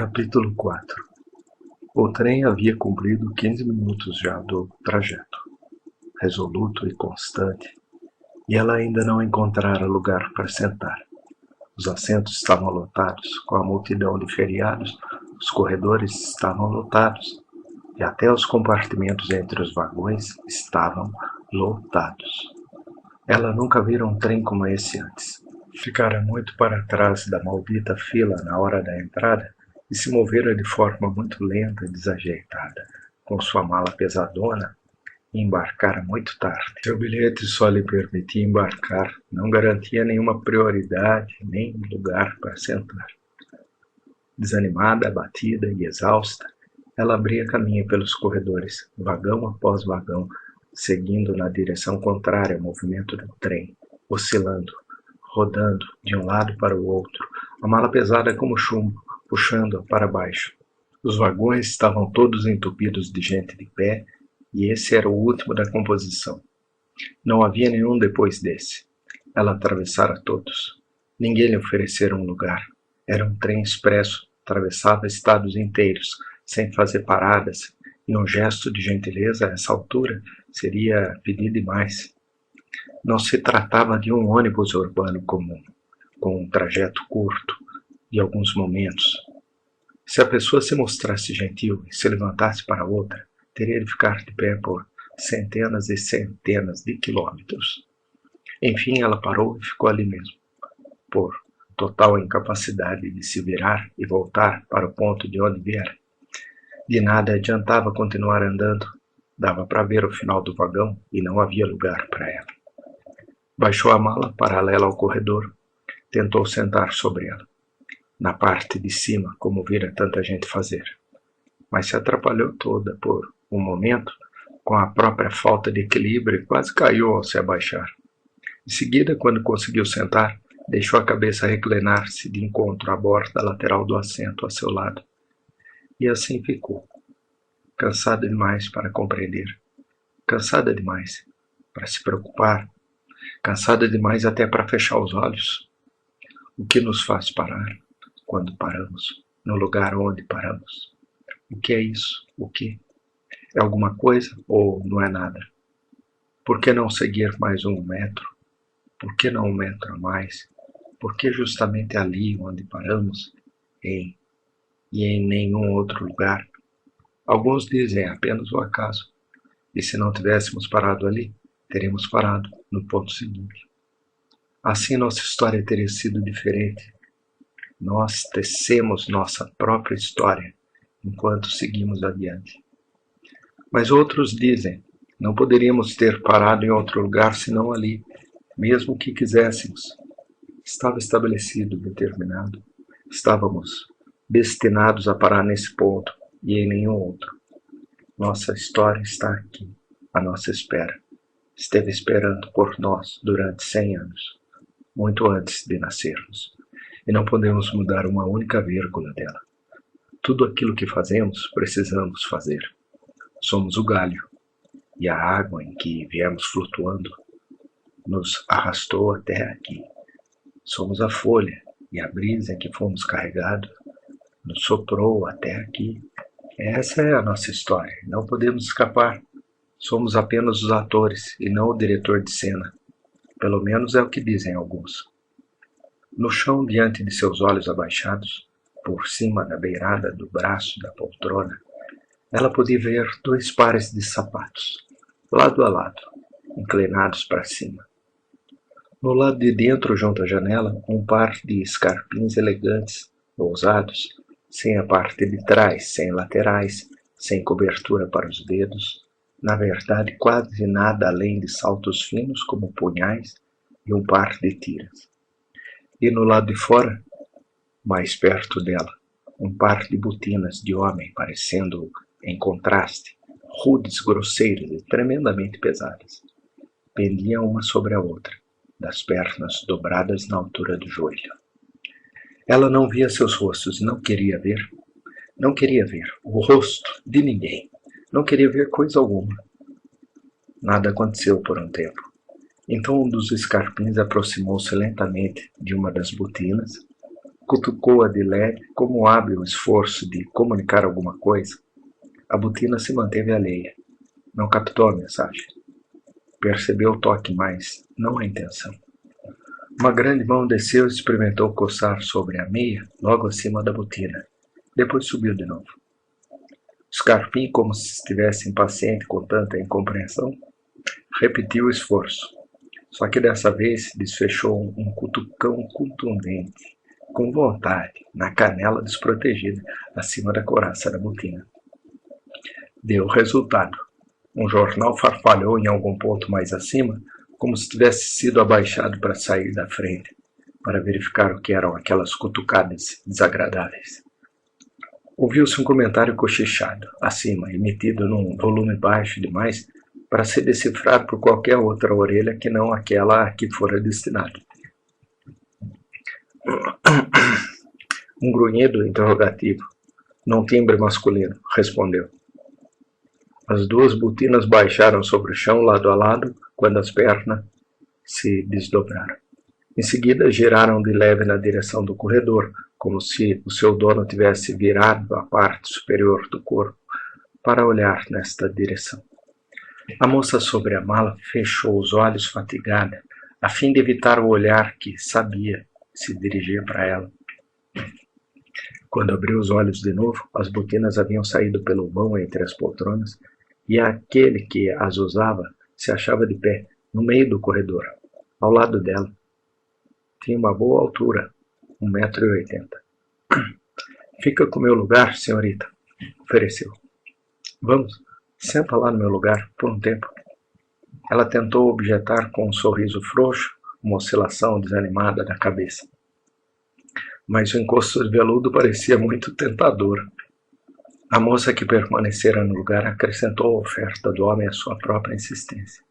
Capítulo 4. O trem havia cumprido 15 minutos já do trajeto, resoluto e constante, e ela ainda não encontrara lugar para sentar. Os assentos estavam lotados, com a multidão de feriados, os corredores estavam lotados, e até os compartimentos entre os vagões estavam lotados. Ela nunca vira um trem como esse antes. Ficara muito para trás da maldita fila na hora da entrada e se movera de forma muito lenta e desajeitada, com sua mala pesadona, e embarcara muito tarde. Seu bilhete só lhe permitia embarcar, não garantia nenhuma prioridade, nem lugar para sentar. Desanimada, abatida e exausta, ela abria caminho pelos corredores, vagão após vagão, seguindo na direção contrária ao movimento do trem, oscilando, rodando de um lado para o outro, a mala pesada como chumbo, puxando-a para baixo. Os vagões estavam todos entupidos de gente de pé, e esse era o último da composição. Não havia nenhum depois desse. Ela atravessara todos. Ninguém lhe oferecera um lugar. Era um trem expresso, atravessava estados inteiros, sem fazer paradas, e um gesto de gentileza a essa altura seria pedir demais. Não se tratava de um ônibus urbano comum, com um trajeto curto, de alguns momentos. Se a pessoa se mostrasse gentil e se levantasse para outra, teria de ficar de pé por centenas e centenas de quilômetros. Enfim, ela parou e ficou ali mesmo, por total incapacidade de se virar e voltar para o ponto de onde viera. De nada adiantava continuar andando, dava para ver o final do vagão e não havia lugar para ela. Baixou a mala paralela ao corredor, tentou sentar sobre ela, na parte de cima, como vira tanta gente fazer, mas se atrapalhou toda por um momento, com a própria falta de equilíbrio e quase caiu ao se abaixar. Em seguida, quando conseguiu sentar, deixou a cabeça reclinar-se de encontro à borda lateral do assento a seu lado. E assim ficou, cansada demais para compreender, cansada demais para se preocupar, cansada demais até para fechar os olhos. O que nos faz parar quando paramos, no lugar onde paramos? O que é isso? O que? É alguma coisa ou não é nada? Por que não seguir mais 1 metro? Por que não 1 metro a mais? Por que justamente ali onde paramos? E em nenhum outro lugar? Alguns dizem apenas o acaso. E se não tivéssemos parado ali, teríamos parado no ponto seguinte. Assim nossa história teria sido diferente. Nós tecemos nossa própria história enquanto seguimos adiante. Mas outros dizem, não poderíamos ter parado em outro lugar senão ali, mesmo que quiséssemos. Estava estabelecido, determinado. Estávamos destinados a parar nesse ponto e em nenhum outro. Nossa história está aqui, à nossa espera. Esteve esperando por nós durante 100 anos, muito antes de nascermos. E não podemos mudar uma única vírgula dela. Tudo aquilo que fazemos, precisamos fazer. Somos o galho, e a água em que viemos flutuando nos arrastou até aqui. Somos a folha, e a brisa em que fomos carregados nos soprou até aqui. Essa é a nossa história, não podemos escapar. Somos apenas os atores, e não o diretor de cena. Pelo menos é o que dizem alguns. No chão, diante de seus olhos abaixados, por cima da beirada do braço da poltrona, ela podia ver 2 pares de sapatos, lado a lado, inclinados para cima. No lado de dentro, junto à janela, um par de escarpins elegantes, ousados, sem a parte de trás, sem laterais, sem cobertura para os dedos, na verdade quase nada além de saltos finos como punhais e um par de tiras. E no lado de fora, mais perto dela, um par de botinas de homem parecendo, em contraste, rudes, grosseiras e tremendamente pesadas. Pendiam uma sobre a outra, das pernas dobradas na altura do joelho. Ela não via seus rostos, não queria ver. Não queria ver o rosto de ninguém. Não queria ver coisa alguma. Nada aconteceu por um tempo. Então um dos escarpins aproximou-se lentamente de uma das botinas, cutucou-a de leve, como um hábil esforço de comunicar alguma coisa. A botina se manteve alheia. Não captou a mensagem. Percebeu o toque, mas não a intenção. Uma grande mão desceu e experimentou coçar sobre a meia, logo acima da botina. Depois subiu de novo. Scarpim, como se estivesse impaciente com tanta incompreensão, repetiu o esforço. Só que dessa vez desfechou um cutucão contundente, com vontade, na canela desprotegida, acima da couraça da botina. Deu resultado. Um jornal farfalhou em algum ponto mais acima, como se tivesse sido abaixado para sair da frente, para verificar o que eram aquelas cutucadas desagradáveis. Ouviu-se um comentário cochichado, acima, emitido num volume baixo demais para se decifrar por qualquer outra orelha que não aquela a que fora destinado. Um grunhido interrogativo, num timbre masculino, respondeu. As duas botinas baixaram sobre o chão lado a lado quando as pernas se desdobraram. Em seguida, giraram de leve na direção do corredor, como se o seu dono tivesse virado a parte superior do corpo para olhar nesta direção. A moça sobre a mala fechou os olhos fatigada, a fim de evitar o olhar que sabia se dirigia para ela. Quando abriu os olhos de novo, as botinas haviam saído pelo vão entre as poltronas e aquele que as usava se achava de pé, no meio do corredor, ao lado dela. Tinha uma boa altura, 1,80 m. Fica com meu lugar, senhorita, ofereceu. Vamos, senta lá no meu lugar, por um tempo. Ela tentou objetar com um sorriso frouxo, uma oscilação desanimada da cabeça. Mas o encosto de veludo parecia muito tentador. A moça que permanecera no lugar acrescentou a oferta do homem à sua própria insistência.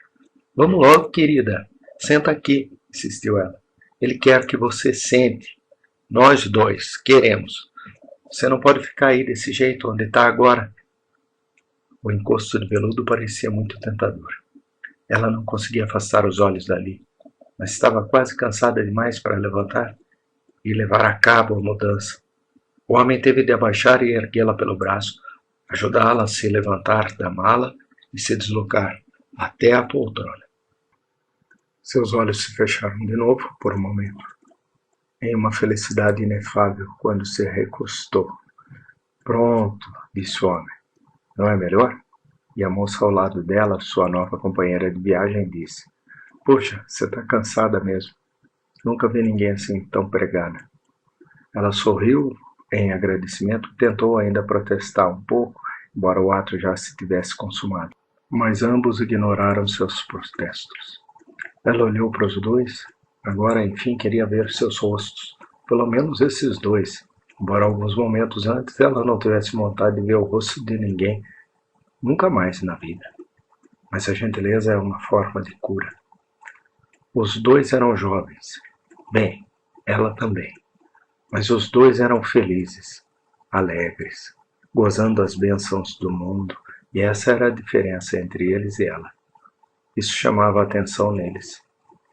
Vamos logo, querida. Senta aqui, insistiu ela. Ele quer que você sente. Nós dois queremos. Você não pode ficar aí desse jeito onde está agora. O encosto de veludo parecia muito tentador. Ela não conseguia afastar os olhos dali, mas estava quase cansada demais para levantar e levar a cabo a mudança. O homem teve de abaixar e erguê-la pelo braço, ajudá-la a se levantar da mala e se deslocar até a poltrona. Seus olhos se fecharam de novo por um momento, em uma felicidade inefável quando se recostou. Pronto, disse o homem. Não é melhor? E a moça ao lado dela, sua nova companheira de viagem, disse. Puxa, você está cansada mesmo. Nunca vi ninguém assim tão pregada. Ela sorriu em agradecimento, tentou ainda protestar um pouco, embora o ato já se tivesse consumado. Mas ambos ignoraram seus protestos. Ela olhou para os dois. Agora, enfim, queria ver seus rostos. Pelo menos esses dois. Embora alguns momentos antes ela não tivesse vontade de ver o rosto de ninguém. Nunca mais na vida. Mas a gentileza é uma forma de cura. Os dois eram jovens. Bem, ela também. Mas os dois eram felizes, alegres, gozando as bênçãos do mundo, e essa era a diferença entre eles e ela. Isso chamava a atenção neles.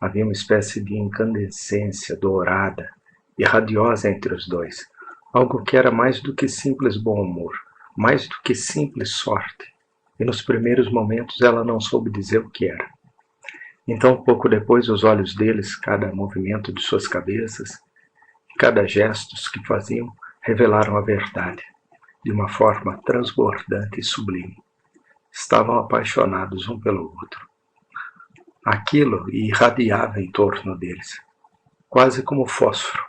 Havia uma espécie de incandescência dourada e radiosa entre os dois, algo que era mais do que simples bom humor, mais do que simples sorte, e nos primeiros momentos ela não soube dizer o que era. Então, pouco depois, os olhos deles, cada movimento de suas cabeças, cada gesto que faziam, revelaram a verdade, de uma forma transbordante e sublime. Estavam apaixonados um pelo outro. Aquilo irradiava em torno deles, quase como fósforo.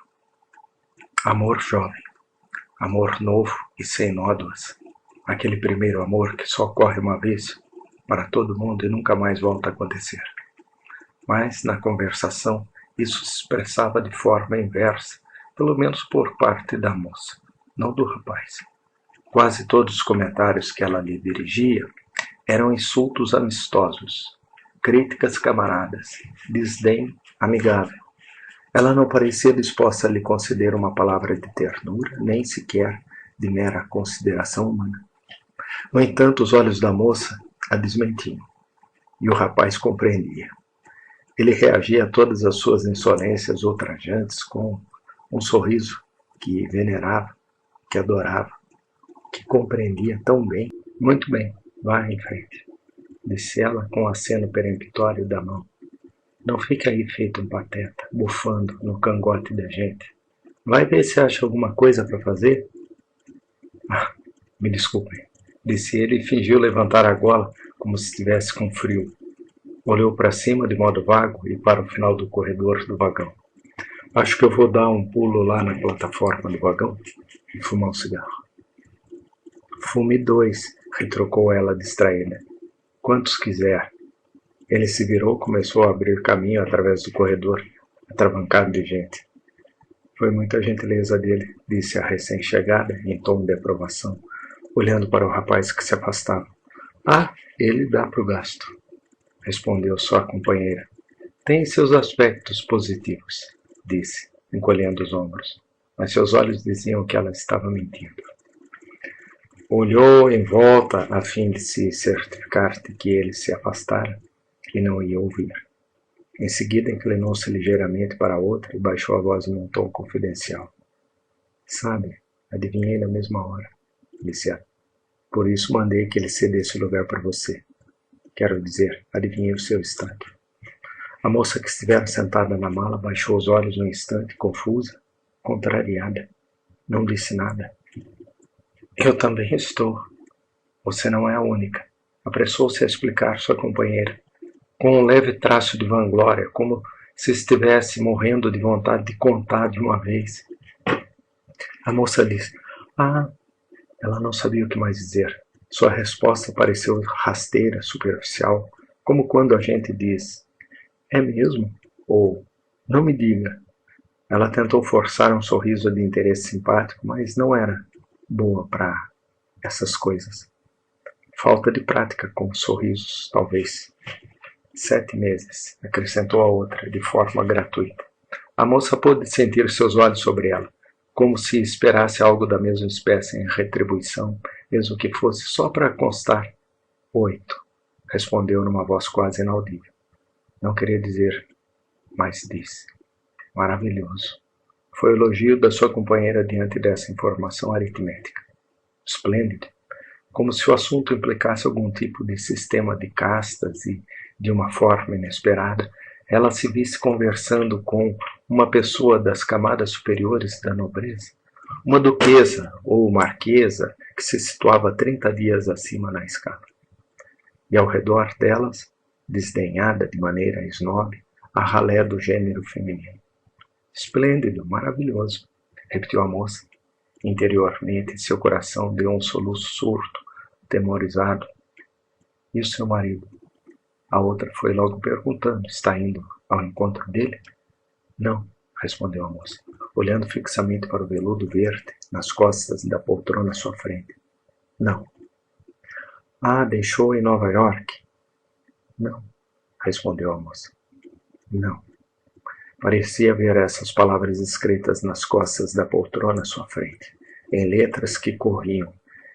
Amor jovem, amor novo e sem nódoas. Aquele primeiro amor que só ocorre uma vez para todo mundo e nunca mais volta a acontecer. Mas, na conversação, isso se expressava de forma inversa, pelo menos por parte da moça, não do rapaz. Quase todos os comentários que ela lhe dirigia eram insultos amistosos, críticas camaradas, desdém amigável. Ela não parecia disposta a lhe conceder uma palavra de ternura, nem sequer de mera consideração humana. No entanto, os olhos da moça a desmentiam, e o rapaz compreendia. Ele reagia a todas as suas insolências ultrajantes com um sorriso que venerava, que adorava, que compreendia tão bem. Muito bem, vá em frente, disse ela com um aceno peremptório da mão. Não fique aí feito um pateta, bufando no cangote da gente. Vai ver se acha alguma coisa para fazer? Ah, me desculpem, disse ele e fingiu levantar a gola como se estivesse com frio. Olhou para cima de modo vago e para o final do corredor do vagão. Acho que eu vou dar um pulo lá na plataforma do vagão e fumar um cigarro. Fume 2, retrucou ela distraída. Quantos quiser. Ele se virou e começou a abrir caminho através do corredor, atravancado de gente. Foi muita gentileza dele, disse a recém-chegada, em tom de aprovação, olhando para o rapaz que se afastava. Ah, ele dá para o gasto, respondeu sua companheira. Tem seus aspectos positivos, disse, encolhendo os ombros, mas seus olhos diziam que ela estava mentindo. Olhou em volta a fim de se certificar de que ele se afastara e não ia ouvir. Em seguida inclinou-se ligeiramente para a outra e baixou a voz em um tom confidencial. Sabe, adivinhei na mesma hora, disse ela. Por isso mandei que ele cedesse o lugar para você. Quero dizer, adivinhei o seu estado. A moça que estivera sentada na mala baixou os olhos um instante, confusa, contrariada. Não disse nada. Eu também estou. Você não é a única. Apressou-se a explicar sua companheira, com um leve traço de vanglória, como se estivesse morrendo de vontade de contar de uma vez. A moça disse, ela não sabia o que mais dizer. Sua resposta pareceu rasteira, superficial, como quando a gente diz, é mesmo? Ou, não me diga. Ela tentou forçar um sorriso de interesse simpático, mas não era boa para essas coisas. Falta de prática com sorrisos, talvez. 7 meses, acrescentou a outra, de forma gratuita. A moça pôde sentir seus olhos sobre ela, como se esperasse algo da mesma espécie em retribuição, mesmo que fosse só para constar. 8, respondeu numa voz quase inaudível. Não queria dizer, mas disse. Maravilhoso. Foi o elogio da sua companheira diante dessa informação aritmética. Esplêndido. Como se o assunto implicasse algum tipo de sistema de castas e, de uma forma inesperada, ela se visse conversando com uma pessoa das camadas superiores da nobreza, uma duquesa ou marquesa que se situava 30 dias acima na escala. E ao redor delas, desdenhada de maneira esnobe, a ralé do gênero feminino. Esplêndido, maravilhoso, repetiu a moça. Interiormente, seu coração deu um soluço surdo, temorizado. E o seu marido? A outra foi logo perguntando, está indo ao encontro dele? Não, respondeu a moça, olhando fixamente para o veludo verde nas costas da poltrona à sua frente. Não. Deixou em Nova York? Não, respondeu a moça. Não. Parecia ver essas palavras escritas nas costas da poltrona à sua frente, em letras que corriam,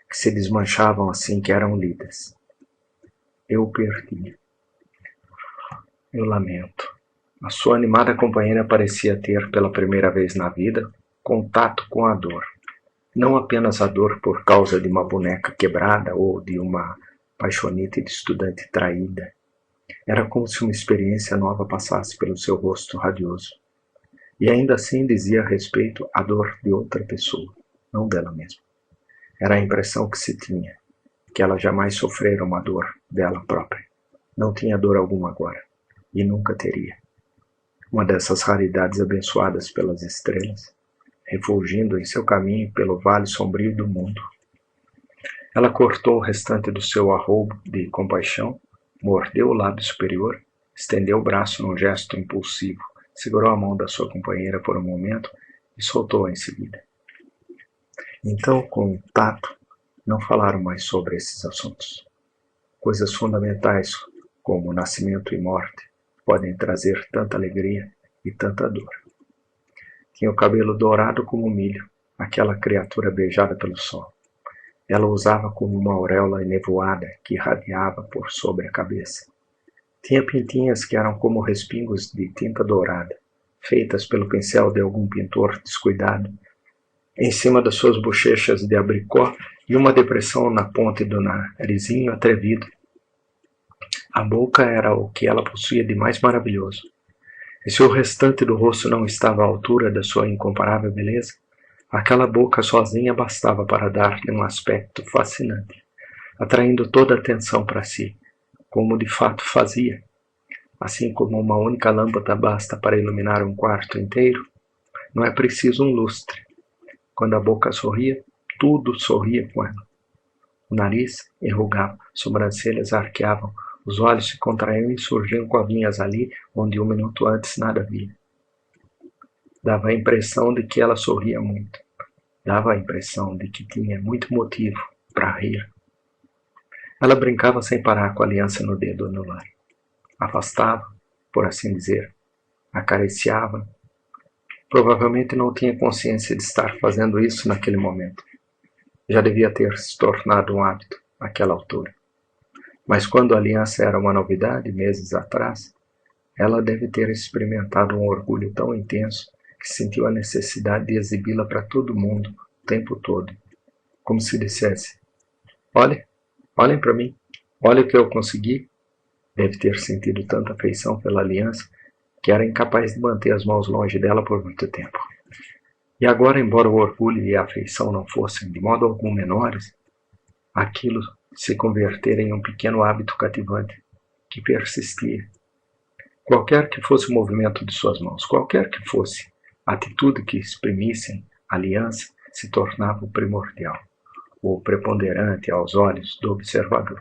que se desmanchavam assim que eram lidas. Eu perdi. Eu lamento. A sua animada companheira parecia ter, pela primeira vez na vida, contato com a dor. Não apenas a dor por causa de uma boneca quebrada ou de uma paixonite de estudante traída. Era como se uma experiência nova passasse pelo seu rosto radioso. E ainda assim dizia a respeito à dor de outra pessoa, não dela mesma. Era a impressão que se tinha, que ela jamais sofrera uma dor dela própria. Não tinha dor alguma agora, e nunca teria. Uma dessas raridades abençoadas pelas estrelas, refulgindo em seu caminho pelo vale sombrio do mundo. Ela cortou o restante do seu arroubo de compaixão, mordeu o lábio superior, estendeu o braço num gesto impulsivo, segurou a mão da sua companheira por um momento e soltou-a em seguida. Então, com tato, não falaram mais sobre esses assuntos. Coisas fundamentais, como nascimento e morte, podem trazer tanta alegria e tanta dor. Tinha o cabelo dourado como milho, aquela criatura beijada pelo sol. Ela o usava como uma auréola enevoada que irradiava por sobre a cabeça. Tinha pintinhas que eram como respingos de tinta dourada, feitas pelo pincel de algum pintor descuidado, em cima das suas bochechas de abricó e uma depressão na ponte do narizinho atrevido. A boca era o que ela possuía de mais maravilhoso. E se o restante do rosto não estava à altura da sua incomparável beleza, aquela boca sozinha bastava para dar-lhe um aspecto fascinante, atraindo toda a atenção para si, como de fato fazia. Assim como uma única lâmpada basta para iluminar um quarto inteiro, não é preciso um lustre. Quando a boca sorria, tudo sorria com ela. O nariz enrugava, sobrancelhas arqueavam, os olhos se contraíam e surgiam covinhas ali onde um minuto antes nada havia. Dava a impressão de que ela sorria muito. Dava a impressão de que tinha muito motivo para rir. Ela brincava sem parar com a aliança no dedo anular. Afastava, por assim dizer, acariciava. Provavelmente não tinha consciência de estar fazendo isso naquele momento. Já devia ter se tornado um hábito àquela altura. Mas quando a aliança era uma novidade, meses atrás, ela deve ter experimentado um orgulho tão intenso que sentiu a necessidade de exibi-la para todo mundo o tempo todo, como se dissesse: olhem para mim, olhem o que eu consegui. Deve ter sentido tanta afeição pela aliança que era incapaz de manter as mãos longe dela por muito tempo. E agora, embora o orgulho e a afeição não fossem de modo algum menores, aquilo se convertera em um pequeno hábito cativante que persistia. Qualquer que fosse o movimento de suas mãos, qualquer que fosse a atitude que exprimissem a aliança, se tornava o primordial, o preponderante aos olhos do observador.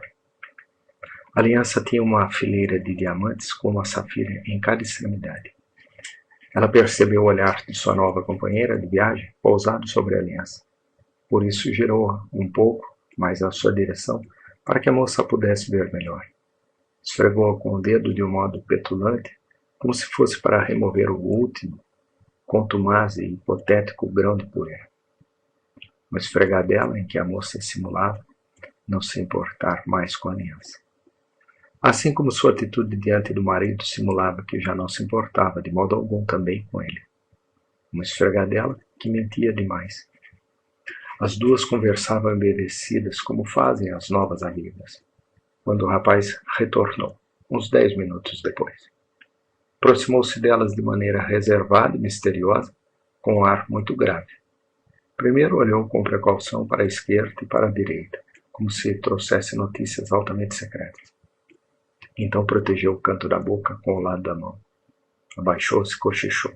A aliança tinha uma fileira de diamantes com uma safira em cada extremidade. Ela percebeu o olhar de sua nova companheira de viagem pousado sobre a aliança. Por isso girou um pouco mais à sua direção para que a moça pudesse ver melhor. Esfregou com o dedo de um modo petulante, como se fosse para remover o último, contumaz e hipotético grão de poeira. Uma esfregadela em que a moça simulava não se importar mais com a aliança. Assim como sua atitude diante do marido simulava que já não se importava de modo algum também com ele. Uma esfregadela que mentia demais. As duas conversavam embevecidas como fazem as novas amigas, quando o rapaz retornou, uns 10 minutos depois. Aproximou-se delas de maneira reservada e misteriosa, com um ar muito grave. Primeiro olhou com precaução para a esquerda e para a direita, como se trouxesse notícias altamente secretas. Então protegeu o canto da boca com o lado da mão. Abaixou-se e cochichou.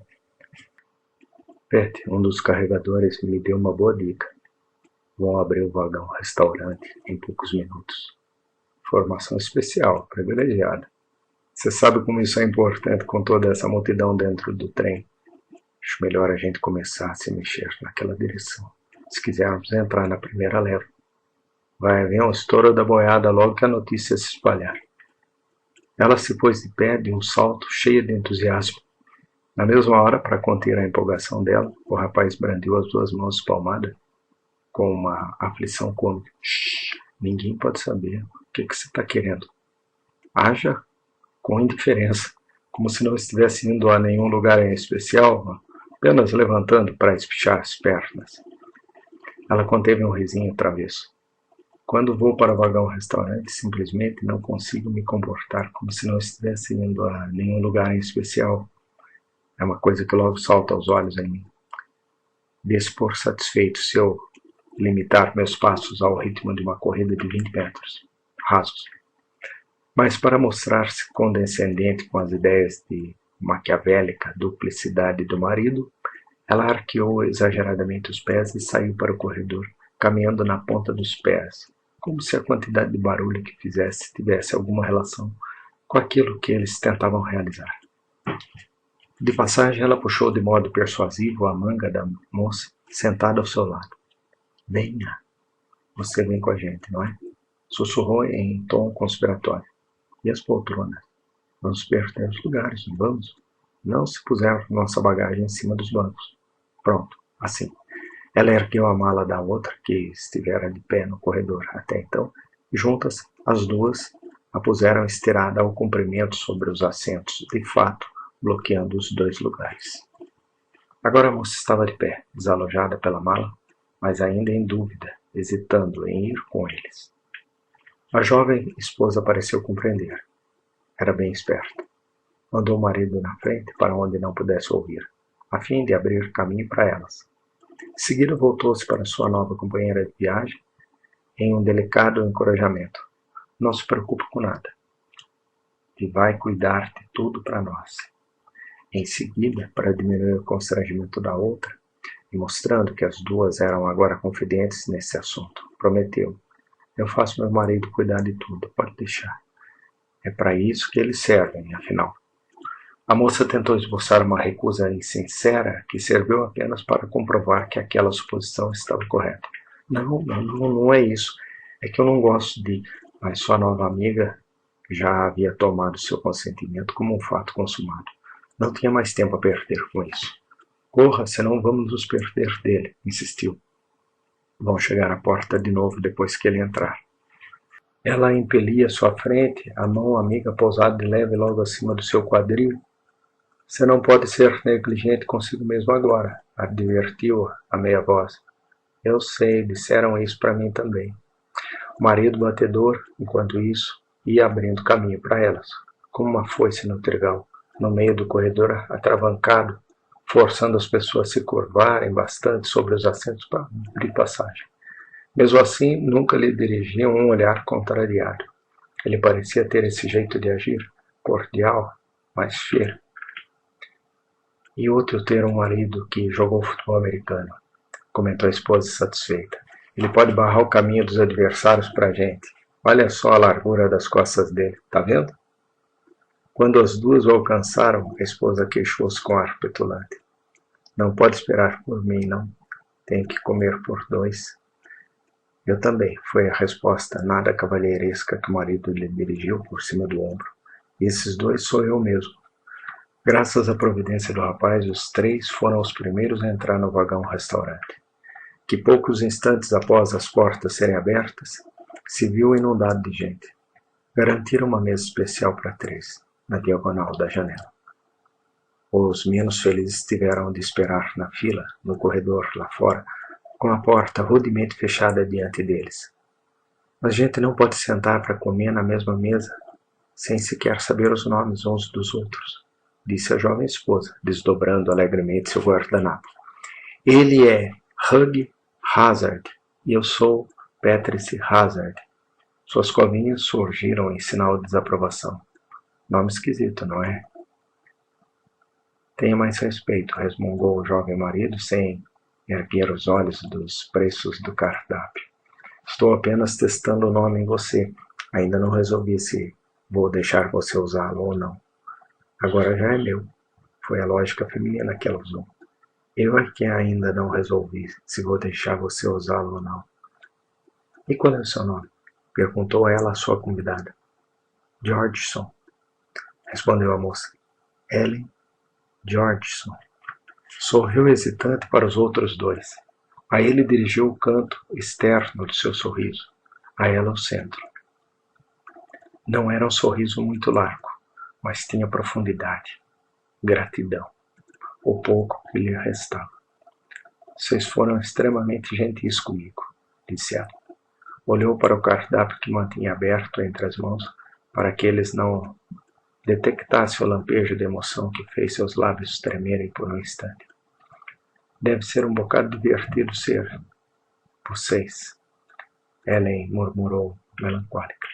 Pat, um dos carregadores, me deu uma boa dica. Vão abrir o vagão restaurante em poucos minutos. Formação especial, privilegiada. Você sabe como isso é importante com toda essa multidão dentro do trem. Acho melhor a gente começar a se mexer naquela direção, se quisermos entrar na primeira leva. Vai haver um estouro da boiada logo que a notícia se espalhar. Ela se pôs de pé de um salto, cheia de entusiasmo. Na mesma hora, para conter a empolgação dela, o rapaz brandiu as duas mãos espalmadas com uma aflição cômica. Ninguém pode saber o que você está querendo. Haja com indiferença, como se não estivesse indo a nenhum lugar em especial, apenas levantando para espichar as pernas. Ela conteve um risinho travesso. Quando vou para o vagão-restaurante, simplesmente não consigo me comportar como se não estivesse indo a nenhum lugar em especial. É uma coisa que logo salta aos olhos em mim. Dê-se por satisfeito se eu limitar meus passos ao ritmo de uma corrida de 20 metros, rasos. Mas para mostrar-se condescendente com as ideias de maquiavélica duplicidade do marido, ela arqueou exageradamente os pés e saiu para o corredor, caminhando na ponta dos pés, como se a quantidade de barulho que fizesse tivesse alguma relação com aquilo que eles tentavam realizar. De passagem, ela puxou de modo persuasivo a manga da moça sentada ao seu lado. Venha, você vem com a gente, não é? Sussurrou em tom conspiratório. E as poltronas? Vamos perder os lugares, não vamos? Não se puser nossa bagagem em cima dos bancos. Pronto, assim. Ela ergueu a mala da outra, que estivera de pé no corredor até então, e juntas, as duas, a puseram estirada ao comprimento sobre os assentos, de fato, bloqueando os dois lugares. Agora a moça estava de pé, desalojada pela mala, mas ainda em dúvida, hesitando em ir com eles. A jovem esposa pareceu compreender. Era bem esperta. Mandou o marido na frente para onde não pudesse ouvir, a fim de abrir caminho para elas. Em seguida voltou-se para sua nova companheira de viagem em um delicado encorajamento. Não se preocupe com nada. E vai cuidar de tudo para nós. Em seguida, para diminuir o constrangimento da outra, e mostrando que as duas eram agora confidentes nesse assunto, prometeu: eu faço meu marido cuidar de tudo, pode deixar. É para isso que eles servem, afinal. A moça tentou esboçar uma recusa insincera que serviu apenas para comprovar que aquela suposição estava correta. Não é isso. É que eu não gosto de... Mas sua nova amiga já havia tomado seu consentimento como um fato consumado. Não tinha mais tempo a perder com isso. Corra, senão vamos nos perder dele, insistiu. Vão chegar à porta de novo depois que ele entrar. Ela impelia sua frente, a mão amiga pousada de leve logo acima do seu quadril. Você não pode ser negligente consigo mesmo agora, advertiu-a a meia voz. Eu sei, disseram isso para mim também. O marido batedor, enquanto isso, ia abrindo caminho para elas, como uma foice no trigal, no meio do corredor atravancado, forçando as pessoas a se curvarem bastante sobre os assentos para abrir passagem. Mesmo assim, nunca lhe dirigiam um olhar contrariado. Ele parecia ter esse jeito de agir, cordial, mas firme. E outro ter um marido que jogou futebol americano, comentou a esposa satisfeita. Ele pode barrar o caminho dos adversários para a gente. Olha só a largura das costas dele, tá vendo? Quando as duas o alcançaram, a esposa queixou-se com ar petulante. Não pode esperar por mim, não. Tenho que comer por dois. Eu também, foi a resposta nada cavalheiresca que o marido lhe dirigiu por cima do ombro. Esses dois sou eu mesmo. Graças à providência do rapaz, os três foram os primeiros a entrar no vagão-restaurante, que poucos instantes após as portas serem abertas, se viu inundado de gente. Garantiram uma mesa especial para três, na diagonal da janela. Os menos felizes tiveram de esperar na fila, no corredor lá fora, com a porta rudemente fechada diante deles. Mas a gente não pode sentar para comer na mesma mesa, sem sequer saber os nomes uns dos outros, disse a jovem esposa, desdobrando alegremente seu guardanapo. Ele é Hugh Hazard e eu sou Patrice Hazard. Suas covinhas surgiram em sinal de desaprovação. Nome esquisito, não é? Tenha mais respeito, resmungou o jovem marido sem erguer os olhos dos preços do cardápio. Estou apenas testando o nome em você. Ainda não resolvi se vou deixar você usá-lo ou não. Agora já é meu. Foi a lógica feminina que ela usou. Eu é que ainda não resolvi se vou deixar você usá-lo ou não. E qual é o seu nome? Perguntou ela à sua convidada. Georgeson, respondeu a moça. Ellen Georgeson. Sorriu hesitante para os outros dois. A ele dirigiu o canto externo do seu sorriso, a ela o centro. Não era um sorriso muito largo, mas tinha profundidade, gratidão, o pouco que lhe restava. Vocês foram extremamente gentis comigo, disse ela. Olhou para o cardápio que mantinha aberto entre as mãos, para que eles não detectassem o lampejo de emoção que fez seus lábios tremerem por um instante. Deve ser um bocado divertido ser vocês, Ellen murmurou melancólica.